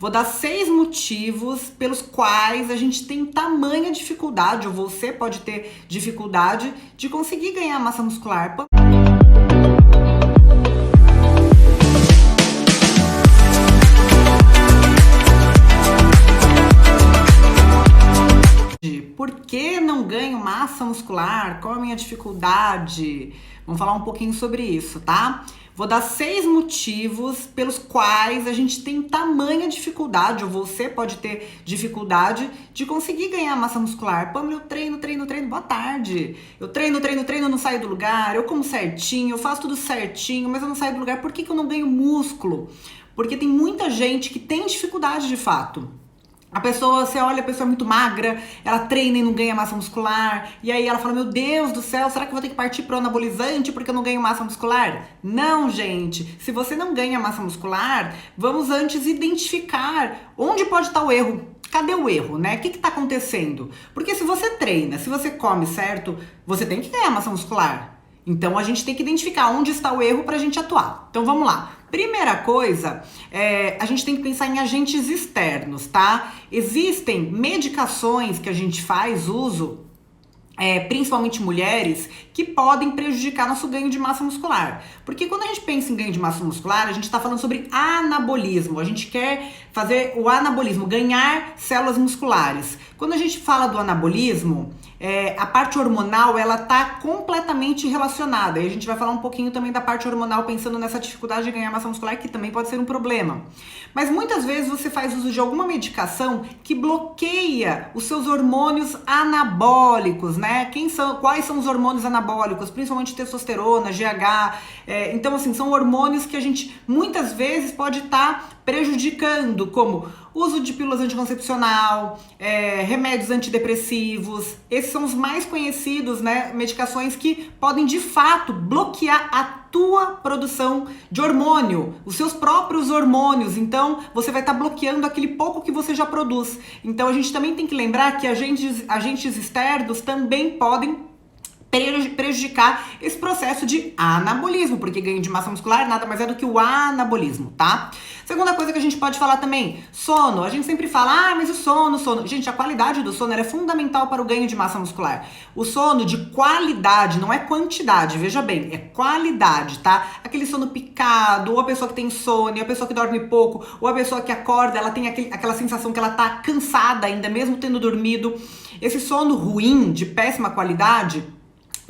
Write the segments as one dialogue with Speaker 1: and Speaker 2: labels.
Speaker 1: Vou dar 6 motivos pelos quais a gente tem tamanha dificuldade, ou você pode ter dificuldade de conseguir ganhar massa muscular. Por que não ganho massa muscular? Qual é a minha dificuldade? Vamos falar um pouquinho sobre isso, tá? Vou dar 6 motivos pelos quais a gente tem tamanha dificuldade, ou você pode ter dificuldade de conseguir ganhar massa muscular. Pamela, eu treino, boa tarde. Eu treino, não saio do lugar, eu como certinho, eu faço tudo certinho, mas eu não saio do lugar. Por que eu não ganho músculo? Porque tem muita gente que tem dificuldade de fato. A pessoa, você olha, a pessoa é muito magra, ela treina e não ganha massa muscular, e aí ela fala, meu Deus do céu, será que eu vou ter que partir pro anabolizante porque eu não ganho massa muscular? Não, gente, se você não ganha massa muscular, vamos antes identificar onde pode estar o erro. Cadê o erro, né? O que tá acontecendo? Porque se você treina, se você come certo, você tem que ganhar massa muscular. Então a gente tem que identificar onde está o erro pra gente atuar. Então vamos lá. Primeira coisa, a gente tem que pensar em agentes externos, tá? Existem medicações que a gente faz uso, principalmente mulheres, que podem prejudicar nosso ganho de massa muscular. Porque quando a gente pensa em ganho de massa muscular, a gente está falando sobre anabolismo. A gente quer fazer o anabolismo, ganhar células musculares. Quando a gente fala do anabolismo, a parte hormonal, ela tá completamente relacionada. E a gente vai falar um pouquinho também da parte hormonal, pensando nessa dificuldade de ganhar massa muscular, que também pode ser um problema. Mas muitas vezes você faz uso de alguma medicação que bloqueia os seus hormônios anabólicos, né? Quais são os hormônios anabólicos? Principalmente testosterona, GH. Então, assim, são hormônios que a gente muitas vezes pode estar prejudicando, como uso de pílulas anticoncepcional, remédios antidepressivos. Esses são os mais conhecidos, né? Medicações que podem de fato bloquear a tua produção de hormônio, os seus próprios hormônios. Então você vai estar bloqueando aquele pouco que você já produz. Então a gente também tem que lembrar que agentes externos também podem prejudicar esse processo de anabolismo, porque ganho de massa muscular nada mais é do que o anabolismo, tá? Segunda coisa que a gente pode falar também, sono. A gente sempre fala, mas o sono. Gente, a qualidade do sono é fundamental para o ganho de massa muscular. O sono de qualidade, não é quantidade, veja bem, é qualidade, tá? Aquele sono picado, ou a pessoa que tem insônia, ou a pessoa que dorme pouco, ou a pessoa que acorda, ela tem aquela sensação que ela tá cansada ainda, mesmo tendo dormido. Esse sono ruim, de péssima qualidade,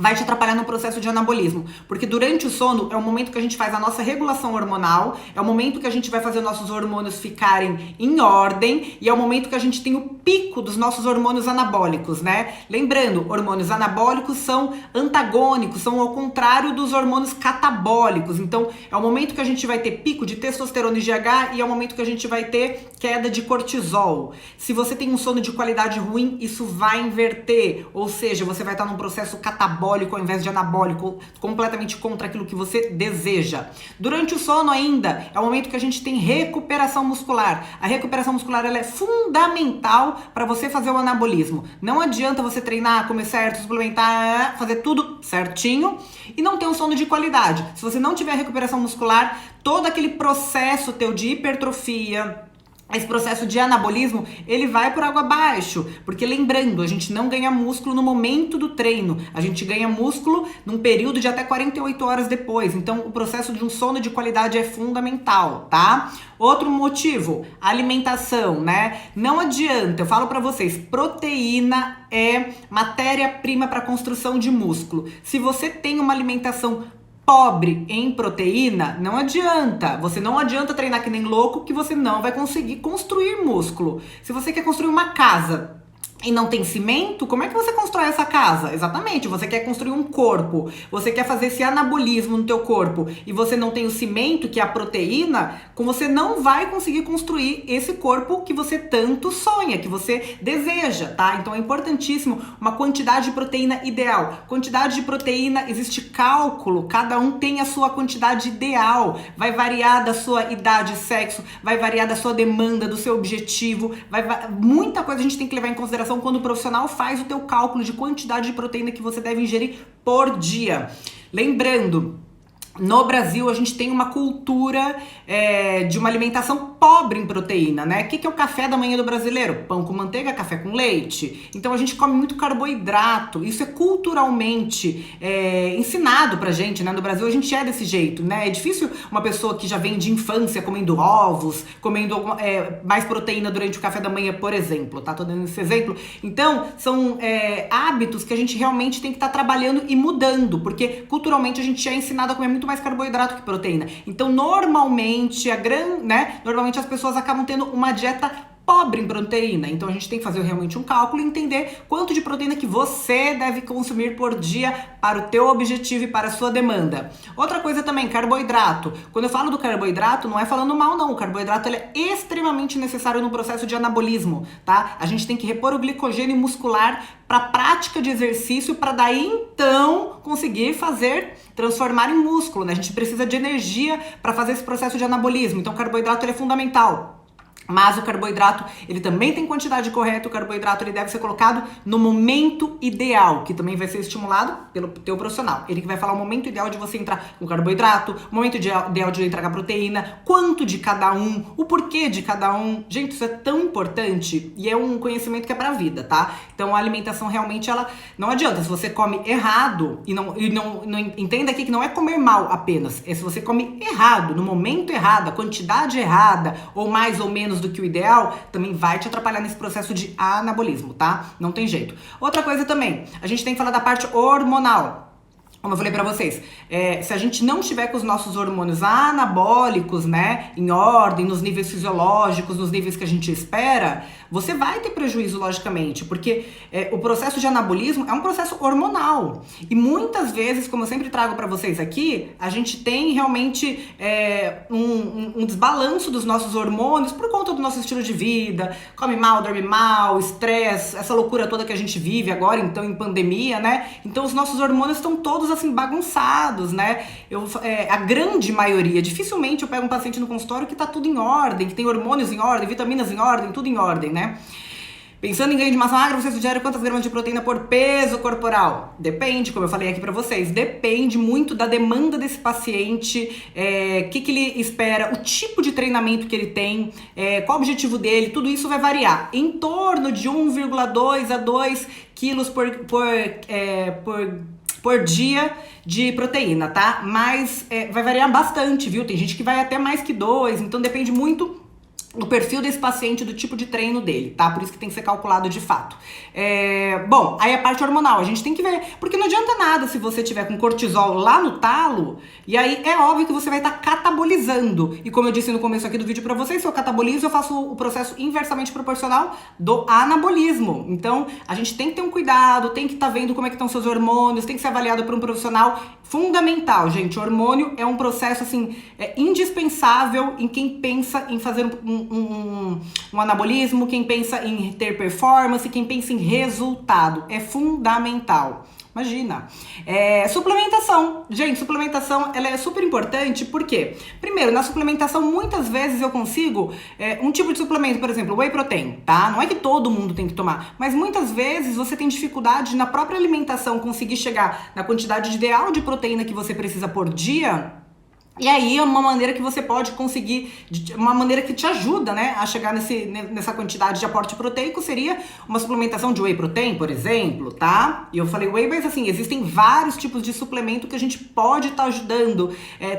Speaker 1: vai te atrapalhar no processo de anabolismo, porque durante o sono é o momento que a gente faz a nossa regulação hormonal, é o momento que a gente vai fazer nossos hormônios ficarem em ordem e é o momento que a gente tem o pico dos nossos hormônios anabólicos, né? Lembrando, hormônios anabólicos são antagônicos, são ao contrário dos hormônios catabólicos, então é o momento que a gente vai ter pico de testosterona e GH e é o momento que a gente vai ter queda de cortisol. Se você tem um sono de qualidade ruim, isso vai inverter, ou seja, você vai estar num processo catabólico ao invés de anabólico, completamente contra aquilo que você deseja. Durante o sono ainda, é o momento que a gente tem recuperação muscular. A recuperação muscular, ela é fundamental para você fazer o anabolismo. Não adianta você treinar, comer certo, suplementar, fazer tudo certinho e não ter um sono de qualidade. Se você não tiver recuperação muscular, todo aquele processo teu de hipertrofia, esse processo de anabolismo, ele vai por água abaixo, porque lembrando, a gente não ganha músculo no momento do treino, a gente ganha músculo num período de até 48 horas depois, então o processo de um sono de qualidade é fundamental, tá? Outro motivo, alimentação, né? Não adianta, eu falo pra vocês, proteína é matéria-prima para construção de músculo. Se você tem uma alimentação pobre em proteína, não adianta. Você não adianta treinar que nem louco que você não vai conseguir construir músculo. Se você quer construir uma casa e não tem cimento, como é que você constrói essa casa? Exatamente, você quer construir um corpo, você quer fazer esse anabolismo no teu corpo e você não tem o cimento, que é a proteína, você não vai conseguir construir esse corpo que você tanto sonha, que você deseja, tá? Então é importantíssimo uma quantidade de proteína ideal. Quantidade de proteína, existe cálculo, cada um tem a sua quantidade ideal, vai variar da sua idade, sexo, vai variar da sua demanda, do seu objetivo, muita coisa a gente tem que levar em consideração quando o profissional faz o teu cálculo de quantidade de proteína que você deve ingerir por dia. Lembrando, no Brasil, a gente tem uma cultura de uma alimentação pobre em proteína, né? O que é o café da manhã do brasileiro? Pão com manteiga, café com leite. Então, a gente come muito carboidrato. Isso é culturalmente ensinado pra gente, né? No Brasil, a gente é desse jeito, né? É difícil uma pessoa que já vem de infância comendo ovos, comendo mais proteína durante o café da manhã, por exemplo, tá? Tô dando esse exemplo. Então, são hábitos que a gente realmente tem que estar trabalhando e mudando, porque culturalmente a gente é ensinado a comer muito mais carboidrato que proteína. Então, normalmente as pessoas acabam tendo uma dieta pobre em proteína. Então a gente tem que fazer realmente um cálculo e entender quanto de proteína que você deve consumir por dia para o teu objetivo e para a sua demanda. Outra coisa também, carboidrato. Quando eu falo do carboidrato, não é falando mal não. O carboidrato ele é extremamente necessário no processo de anabolismo, tá? A gente tem que repor o glicogênio muscular para a prática de exercício para daí então conseguir transformar em músculo, né? A gente precisa de energia para fazer esse processo de anabolismo. Então o carboidrato ele é fundamental. Mas o carboidrato, ele também tem quantidade correta, o carboidrato ele deve ser colocado no momento ideal, que também vai ser estimulado pelo teu profissional. Ele que vai falar o momento ideal de você entrar com carboidrato, o momento ideal de entrar com a proteína, quanto de cada um, o porquê de cada um. Gente, isso é tão importante e é um conhecimento que é pra vida, tá? Então a alimentação realmente, ela não adianta, se você come errado e não entenda aqui que não é comer mal apenas, é se você come errado, no momento errado, a quantidade errada, ou mais ou menos do que o ideal, também vai te atrapalhar nesse processo de anabolismo, tá? Não tem jeito. Outra coisa também, a gente tem que falar da parte hormonal. Como eu falei pra vocês, se a gente não tiver com os nossos hormônios anabólicos, né, em ordem, nos níveis fisiológicos, nos níveis que a gente espera, você vai ter prejuízo, logicamente, porque o processo de anabolismo é um processo hormonal. E muitas vezes, como eu sempre trago pra vocês aqui, a gente tem realmente um desbalanço dos nossos hormônios por conta do nosso estilo de vida, come mal, dorme mal, estresse, essa loucura toda que a gente vive agora, então, em pandemia, né? Então, os nossos hormônios estão todos assim bagunçados, né? A grande maioria, dificilmente eu pego um paciente no consultório que tá tudo em ordem, que tem hormônios em ordem, vitaminas em ordem, tudo em ordem, né? Pensando em ganho de massa magra, você sugere quantas gramas de proteína por peso corporal? Depende, como eu falei aqui pra vocês, depende muito da demanda desse paciente, que ele espera, o tipo de treinamento que ele tem, qual o objetivo dele, tudo isso vai variar. Em torno de 1,2 a 2 quilos por dia de proteína, tá? Mas vai variar bastante, viu? Tem gente que vai até mais que 2, então depende muito do perfil desse paciente, do tipo de treino dele, tá? Por isso que tem que ser calculado de fato. Bom, aí a parte hormonal, a gente tem que ver, porque não adianta nada se você tiver com cortisol lá no talo, e aí é óbvio que você vai estar catabolizando. E como eu disse no começo aqui do vídeo pra vocês, se eu catabolizo, eu faço o processo inversamente proporcional do anabolismo. Então, a gente tem que ter um cuidado, tem que estar vendo como é que estão seus hormônios, tem que ser avaliado por um profissional. Fundamental, gente, hormônio é um processo, assim, indispensável em quem pensa em fazer um anabolismo, quem pensa em ter performance, quem pensa em resultado. É fundamental. Imagina. Suplementação. Gente, suplementação ela é super importante, por quê? Primeiro, na suplementação, muitas vezes eu consigo um tipo de suplemento, por exemplo, whey protein, tá? Não é que todo mundo tem que tomar, mas muitas vezes você tem dificuldade na própria alimentação conseguir chegar na quantidade ideal de proteína que você precisa por dia. E aí é uma maneira que você pode conseguir, uma maneira que te ajuda, né, a chegar nessa quantidade de aporte proteico seria uma suplementação de whey protein, por exemplo, tá? E eu falei whey, mas assim, existem vários tipos de suplemento que a gente pode estar ajudando,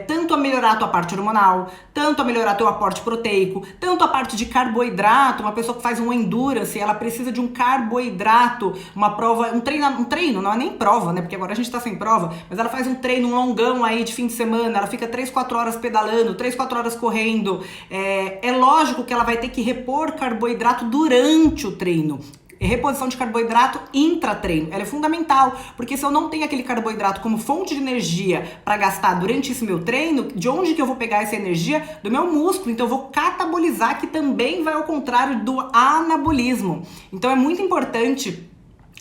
Speaker 1: tanto a melhorar a tua parte hormonal, tanto a melhorar teu aporte proteico, tanto a parte de carboidrato. Uma pessoa que faz um endurance, ela precisa de um carboidrato, uma prova, um treino, não é nem prova, né, porque agora a gente tá sem prova, mas ela faz um treino, um longão aí de fim de semana, ela fica 3-4 horas pedalando, 3-4 horas correndo, é lógico que ela vai ter que repor carboidrato durante o treino. Reposição de carboidrato intra-treino, ela é fundamental, porque se eu não tenho aquele carboidrato como fonte de energia para gastar durante esse meu treino, de onde que eu vou pegar essa energia? Do meu músculo, então eu vou catabolizar, que também vai ao contrário do anabolismo. Então é muito importante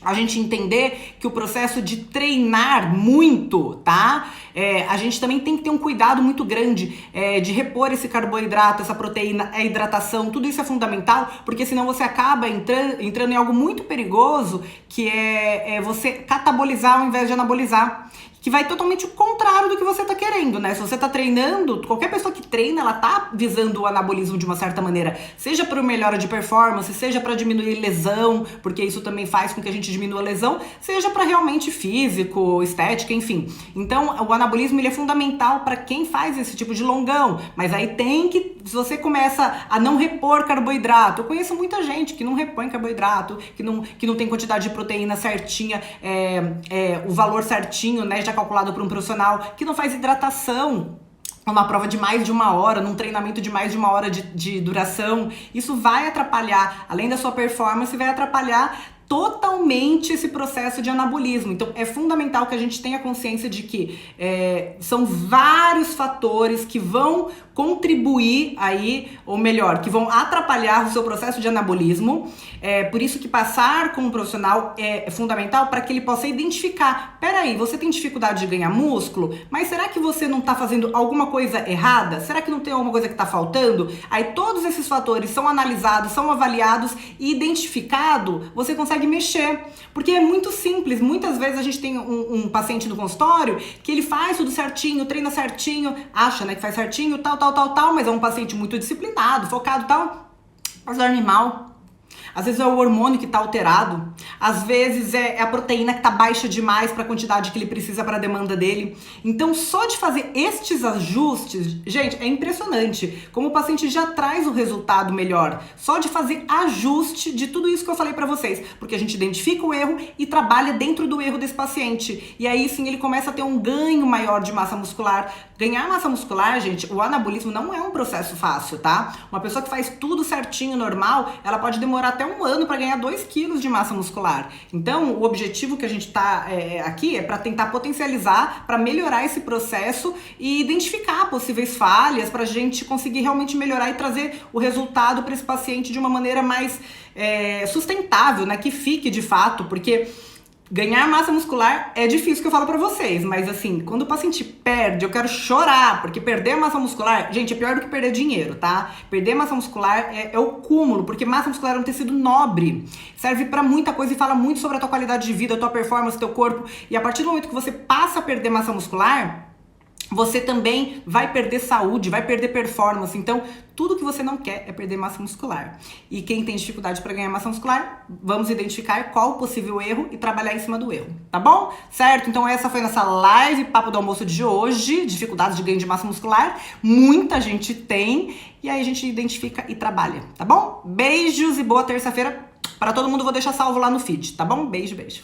Speaker 1: a gente entender que o processo de treinar muito, tá? A gente também tem que ter um cuidado muito grande de repor esse carboidrato, essa proteína, a hidratação, tudo isso é fundamental, porque senão você acaba entrando em algo muito perigoso, que é você catabolizar ao invés de anabolizar. O que vai totalmente o contrário do que você tá querendo, né? Se você tá treinando, qualquer pessoa que treina, ela tá visando o anabolismo de uma certa maneira, seja para melhora de performance, seja para diminuir lesão, porque isso também faz com que a gente diminua a lesão, seja para realmente físico, estética, enfim. Então, o anabolismo ele é fundamental para quem faz esse tipo de longão, mas aí tem que, se você começa a não repor carboidrato, eu conheço muita gente que não repõe carboidrato, que não tem quantidade de proteína certinha, o valor certinho, né, já calculado por um profissional, que não faz hidratação, uma prova de mais de 1 hora, num treinamento de mais de 1 hora de duração, isso vai atrapalhar, além da sua performance, vai atrapalhar totalmente esse processo de anabolismo. Então é fundamental que a gente tenha consciência de que são vários fatores que vão contribuir aí, ou melhor, que vão atrapalhar o seu processo de anabolismo. Por isso que passar com um profissional é fundamental para que ele possa identificar, peraí, você tem dificuldade de ganhar músculo, mas será que você não está fazendo alguma coisa errada? Será que não tem alguma coisa que está faltando? Aí todos esses fatores são analisados, são avaliados e identificado, você consegue mexer, porque é muito simples. Muitas vezes a gente tem um paciente no consultório que ele faz tudo certinho, treina certinho, acha, né, que faz certinho, tal, mas é um paciente muito disciplinado, focado, tal, mas dorme mal. Às vezes é o hormônio que tá alterado, às vezes é a proteína que tá baixa demais para a quantidade que ele precisa para a demanda dele. Então, só de fazer estes ajustes, gente, é impressionante como o paciente já traz um resultado melhor. Só de fazer ajuste de tudo isso que eu falei para vocês, porque a gente identifica o erro e trabalha dentro do erro desse paciente. E aí sim ele começa a ter um ganho maior de massa muscular. Ganhar massa muscular, gente, o anabolismo não é um processo fácil, tá? Uma pessoa que faz tudo certinho, normal, ela pode demorar até 1 ano para ganhar 2 quilos de massa muscular. Então, o objetivo que a gente tá aqui é para tentar potencializar, para melhorar esse processo e identificar possíveis falhas para a gente conseguir realmente melhorar e trazer o resultado para esse paciente de uma maneira mais sustentável, né? Que fique de fato, porque ganhar massa muscular é difícil, que eu falo pra vocês, mas assim, quando o paciente perde, eu quero chorar, porque perder massa muscular, gente, é pior do que perder dinheiro, tá? Perder massa muscular é o cúmulo, porque massa muscular é um tecido nobre, serve pra muita coisa e fala muito sobre a tua qualidade de vida, a tua performance, teu corpo, e a partir do momento que você passa a perder massa muscular, você também vai perder saúde, vai perder performance. Então, tudo que você não quer é perder massa muscular. E quem tem dificuldade para ganhar massa muscular, vamos identificar qual o possível erro e trabalhar em cima do erro, tá bom? Certo? Então essa foi nossa live Papo do Almoço de hoje, dificuldades de ganho de massa muscular. Muita gente tem, e aí a gente identifica e trabalha, tá bom? Beijos e boa terça-feira para todo mundo. Vou deixar salvo lá no feed, tá bom? Beijo, beijo.